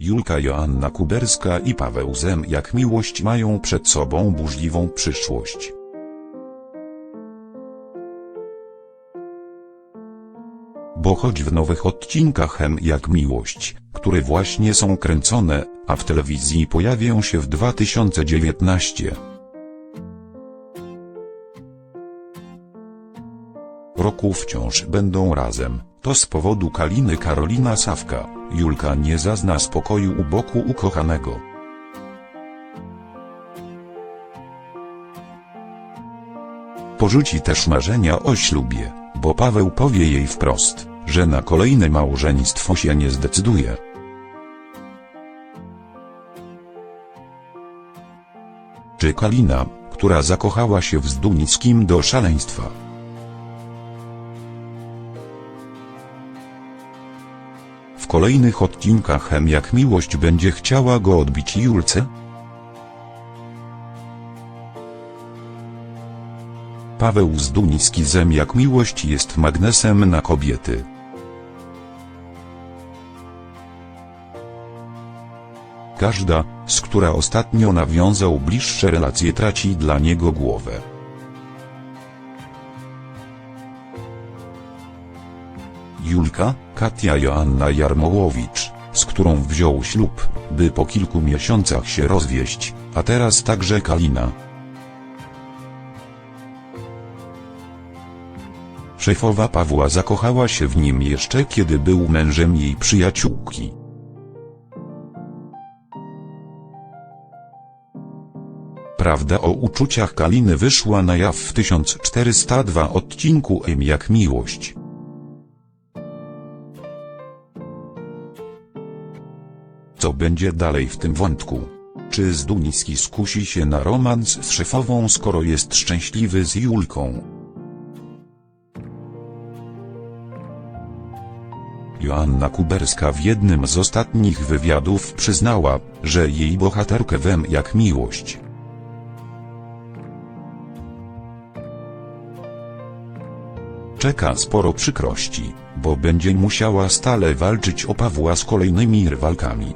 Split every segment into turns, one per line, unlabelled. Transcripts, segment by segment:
Julka Joanna Kuberska i Paweł Zem jak miłość mają przed sobą burzliwą przyszłość. Bo choć w nowych odcinkach jak miłość, które właśnie są kręcone, a w telewizji pojawią się w 2019 roku wciąż będą razem, to z powodu Kaliny Karolina Sawka, Julka nie zazna spokoju u boku ukochanego. Porzuci też marzenia o ślubie, bo Paweł powie jej wprost, że na kolejne małżeństwo się nie zdecyduje. Czy Kalina, która zakochała się w Zduńskim do szaleństwa, w kolejnych odcinkach jak miłość będzie chciała go odbić Julce? Paweł Zduński Zem jak miłość jest magnesem na kobiety. Każda, z która ostatnio nawiązał bliższe relacje, traci dla niego głowę. Julka, Katia Joanna Jarmołowicz, z którą wziął ślub, by po kilku miesiącach się rozwieść, a teraz także Kalina. Szefowa Pawła zakochała się w nim jeszcze kiedy był mężem jej przyjaciółki. Prawda o uczuciach Kaliny wyszła na jaw w 1402 odcinku jak miłość. Co będzie dalej w tym wątku? Czy Zduński skusi się na romans z szefową, skoro jest szczęśliwy z Julką? Joanna Kuberska w jednym z ostatnich wywiadów przyznała, że jej bohaterkę w jak miłość czeka sporo przykrości, bo będzie musiała stale walczyć o Pawła z kolejnymi rywalkami.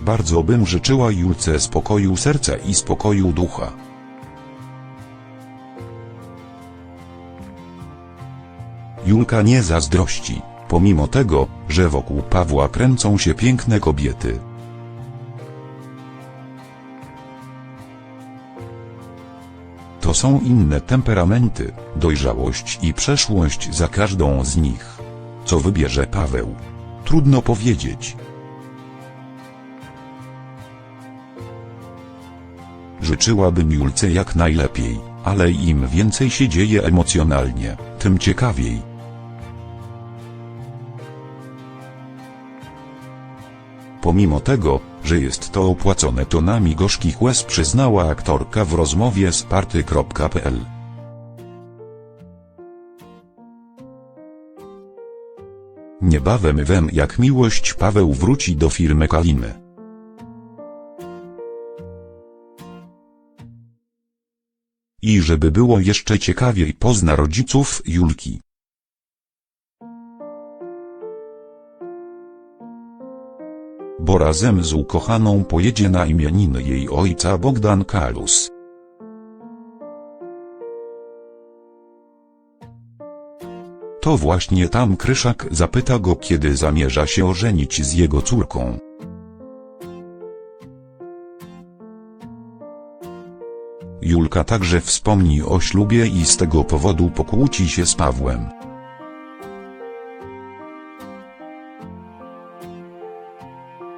Bardzo bym życzyła Julce spokoju serca i spokoju ducha. Julka nie zazdrości, pomimo tego, że wokół Pawła kręcą się piękne kobiety. To są inne temperamenty, dojrzałość i przeszłość za każdą z nich. Co wybierze Paweł? Trudno powiedzieć. Życzyłabym Julce jak najlepiej, ale im więcej się dzieje emocjonalnie, tym ciekawiej. Pomimo tego, że jest to opłacone tonami gorzkich łez, przyznała aktorka w rozmowie z party.pl. Niebawem w jak miłość Paweł wróci do firmy Kaliny. I żeby było jeszcze ciekawiej, pozna rodziców Julki. Bo razem z ukochaną pojedzie na imieniny jej ojca Bogdan Kalus. To właśnie tam Kryszak zapyta go, kiedy zamierza się ożenić z jego córką. Julka także wspomni o ślubie i z tego powodu pokłóci się z Pawłem.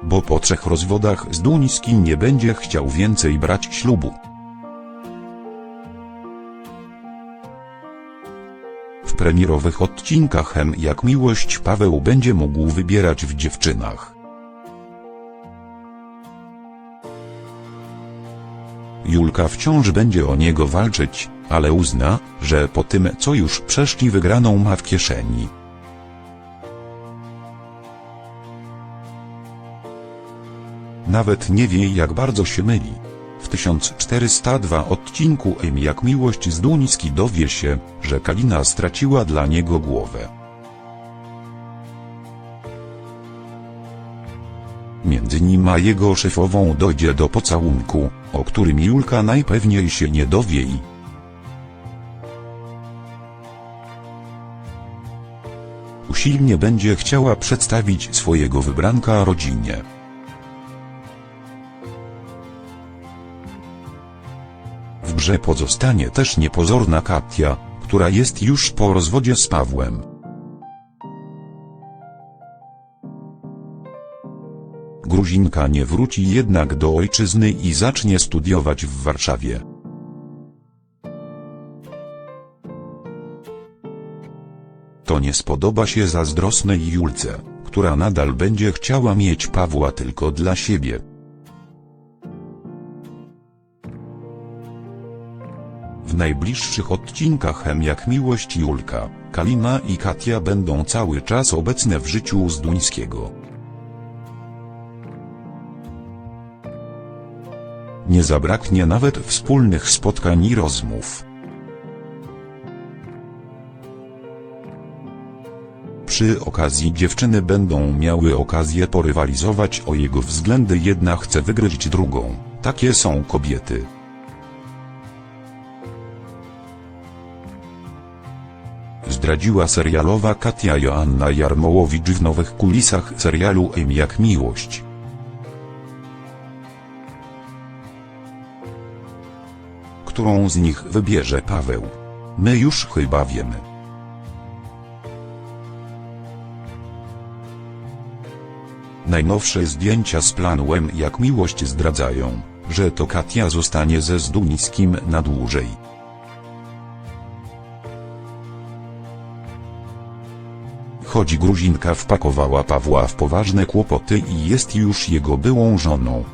Bo po 3 rozwodach Zduński nie będzie chciał więcej brać ślubu. W premierowych odcinkach jak miłość Paweł będzie mógł wybierać w dziewczynach. Julka wciąż będzie o niego walczyć, ale uzna, że po tym co już przeszli wygraną ma w kieszeni. Nawet nie wie, jak bardzo się myli. W 1402 odcinku jak miłość Zduński dowie się, że Kalina straciła dla niego głowę. Między nim a jego szefową dojdzie do pocałunku, o którym Julka najpewniej się nie dowie i usilnie będzie chciała przedstawić swojego wybranka rodzinie. W grze pozostanie też niepozorna Katia, która jest już po rozwodzie z Pawłem. Gruzinka nie wróci jednak do ojczyzny i zacznie studiować w Warszawie. To nie spodoba się zazdrosnej Julce, która nadal będzie chciała mieć Pawła tylko dla siebie. W najbliższych odcinkach Jak miłość Julka, Kalina i Katia będą cały czas obecne w życiu Zduńskiego. Nie zabraknie nawet wspólnych spotkań i rozmów. Przy okazji dziewczyny będą miały okazję porywalizować o jego względy, jedna chce wygryźć drugą, takie są kobiety. Zdradziła serialowa Katia Joanna Jarmołowicz w nowych kulisach serialu Jak miłość. Którą z nich wybierze Paweł? My już chyba wiemy. Najnowsze zdjęcia z planu Jak miłość zdradzają, że to Katia zostanie ze Zduńskim na dłużej. Choć Gruzinka wpakowała Pawła w poważne kłopoty i jest już jego byłą żoną.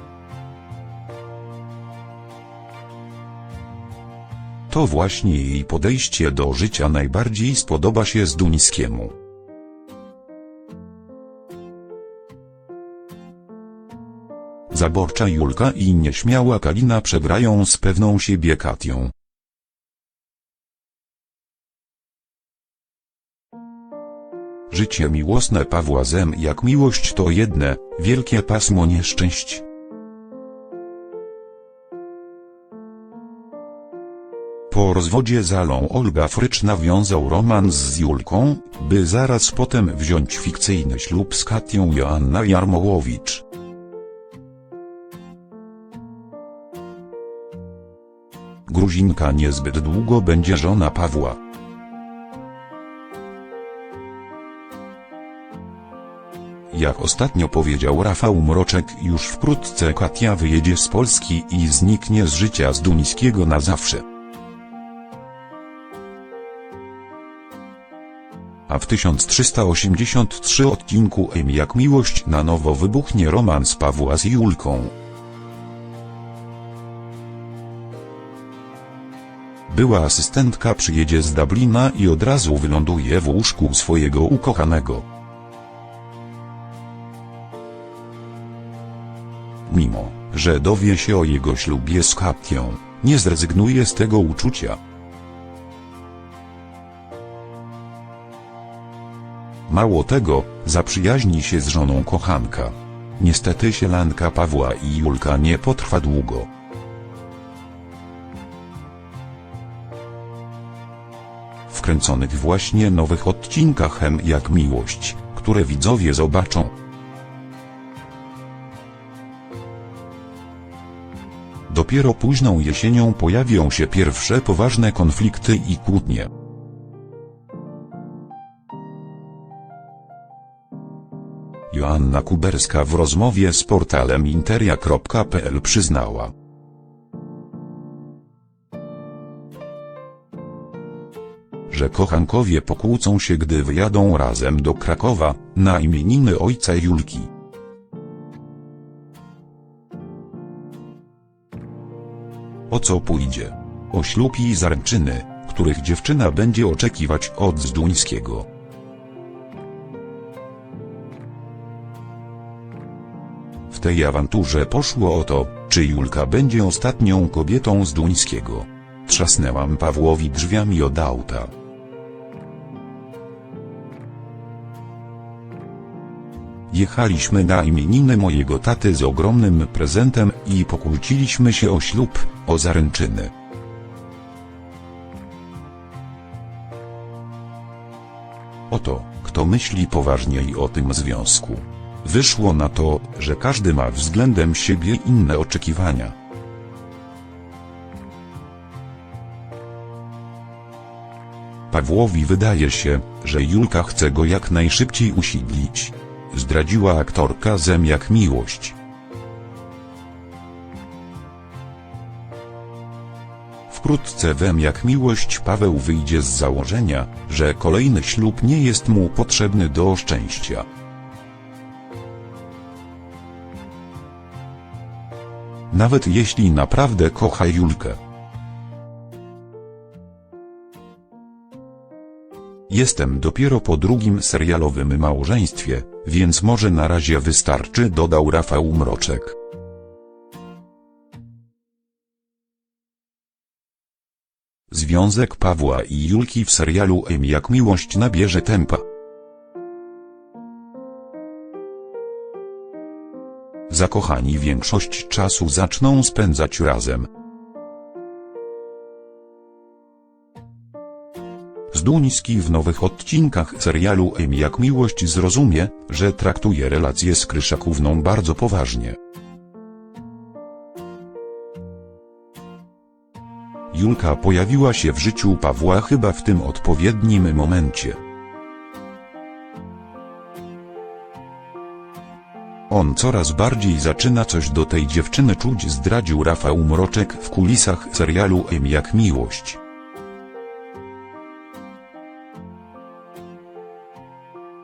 To właśnie jej podejście do życia najbardziej spodoba się Zduńskiemu. Zaborcza Julka i nieśmiała Kalina przegrają z pewną siebie Katią. Życie miłosne Pawła z Jak miłość to jedne wielkie pasmo nieszczęść. Po rozwodzie z Alą Olga Frycz nawiązał romans z Julką, by zaraz potem wziąć fikcyjny ślub z Katią Joanna Jarmołowicz. Gruzinka niezbyt długo będzie żona Pawła. Jak ostatnio powiedział Rafał Mroczek, już wkrótce Katia wyjedzie z Polski i zniknie z życia Zduńskiego na zawsze. A w 1383 odcinku Jak miłość na nowo wybuchnie romans Pawła z Julką. Była asystentka przyjedzie z Dublina i od razu wyląduje w łóżku swojego ukochanego. Mimo że dowie się o jego ślubie z Katią, nie zrezygnuje z tego uczucia. Mało tego, zaprzyjaźni się z żoną kochanka. Niestety sielanka Pawła i Julka nie potrwa długo. W kręconych właśnie nowych odcinkach Jak miłość, które widzowie zobaczą dopiero późną jesienią, pojawią się pierwsze poważne konflikty i kłótnie. Joanna Kuberska w rozmowie z portalem interia.pl przyznała, że kochankowie pokłócą się, gdy wyjadą razem do Krakowa, na imieniny ojca Julki. O co pójdzie? O ślub i zaręczyny, których dziewczyna będzie oczekiwać od Zduńskiego. W tej awanturze poszło o to, czy Julka będzie ostatnią kobietą Zduńskiego. Trzasnęłam Pawłowi drzwiami od auta. Jechaliśmy na imieniny mojego taty z ogromnym prezentem i pokłóciliśmy się o ślub, o zaręczyny. Oto, kto myśli poważniej o tym związku. Wyszło na to, że każdy ma względem siebie inne oczekiwania. Pawłowi wydaje się, że Julka chce go jak najszybciej usiedlić. Zdradziła aktorka Zem-Jak-Miłość. Wkrótce Zem-Jak-Miłość Paweł wyjdzie z założenia, że kolejny ślub nie jest mu potrzebny do szczęścia. Nawet jeśli naprawdę kocha Julkę. Jestem dopiero po drugim serialowym małżeństwie, więc może na razie wystarczy, dodał Rafał Mroczek. Związek Pawła i Julki w serialu Zem-Jak-Miłość nabierze tempa. Zakochani większość czasu zaczną spędzać razem. Zduński w nowych odcinkach serialu Zem-Jak-Miłość zrozumie, że traktuje relację z Kryszakówną bardzo poważnie. Julka pojawiła się w życiu Pawła chyba w tym odpowiednim momencie. On coraz bardziej zaczyna coś do tej dziewczyny czuć, zdradził Rafał Mroczek w kulisach serialu Zem-Jak-Miłość.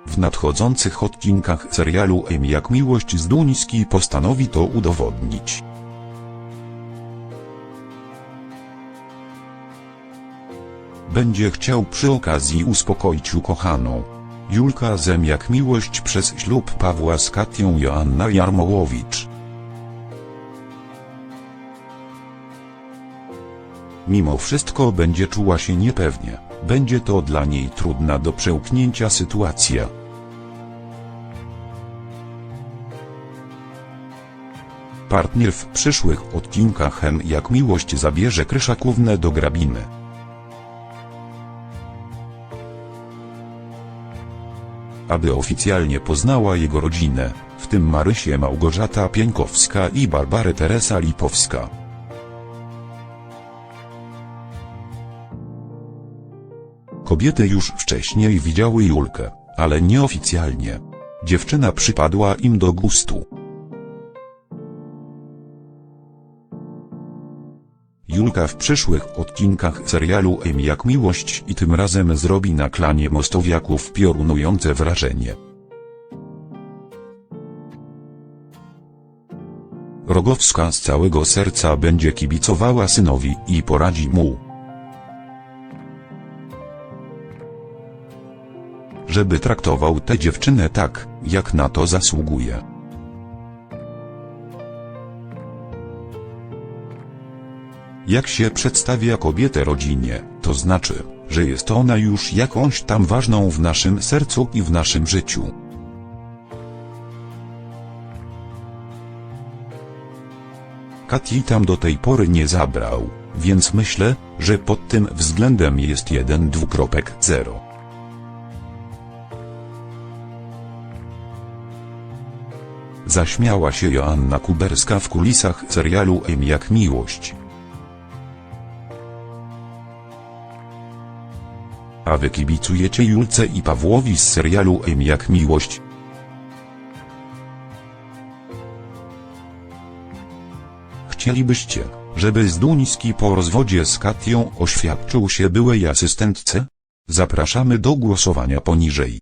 W nadchodzących odcinkach serialu Zem-Jak-Miłość Zduński postanowi to udowodnić. Będzie chciał przy okazji uspokoić ukochaną. Julka Zem-Jak-Miłość przez ślub Pawła z Katią Joanna Jarmołowicz. Mimo wszystko będzie czuła się niepewnie, będzie to dla niej trudna do przełknięcia sytuacja. Partner w przyszłych odcinkach Zem-Jak-Miłość zabierze Kryszakównę do grabiny. Aby oficjalnie poznała jego rodzinę, w tym Marysię Małgorzata Pieńkowska i Barbarę Teresa Lipowska. Kobiety już wcześniej widziały Julkę, ale nieoficjalnie. Dziewczyna przypadła im do gustu. Julka w przyszłych odcinkach serialu Zem-Jak-Miłość i tym razem zrobi na klanie Mostowiaków piorunujące wrażenie. Rogowska z całego serca będzie kibicowała synowi i poradzi mu, żeby traktował tę dziewczynę tak, jak na to zasługuje. Jak się przedstawia kobietę rodzinie, to znaczy, że jest ona już jakąś tam ważną w naszym sercu i w naszym życiu. Katii tam do tej pory nie zabrał, więc myślę, że pod tym względem jest 1-2.0. Zaśmiała się Joanna Kuberska w kulisach serialu Zem-Jak-Miłość. A wy kibicujecie Julce i Pawłowi z serialu Zem-Jak-Miłość? Chcielibyście, żeby Zduński po rozwodzie z Katią oświadczył się byłej asystentce? Zapraszamy do głosowania poniżej.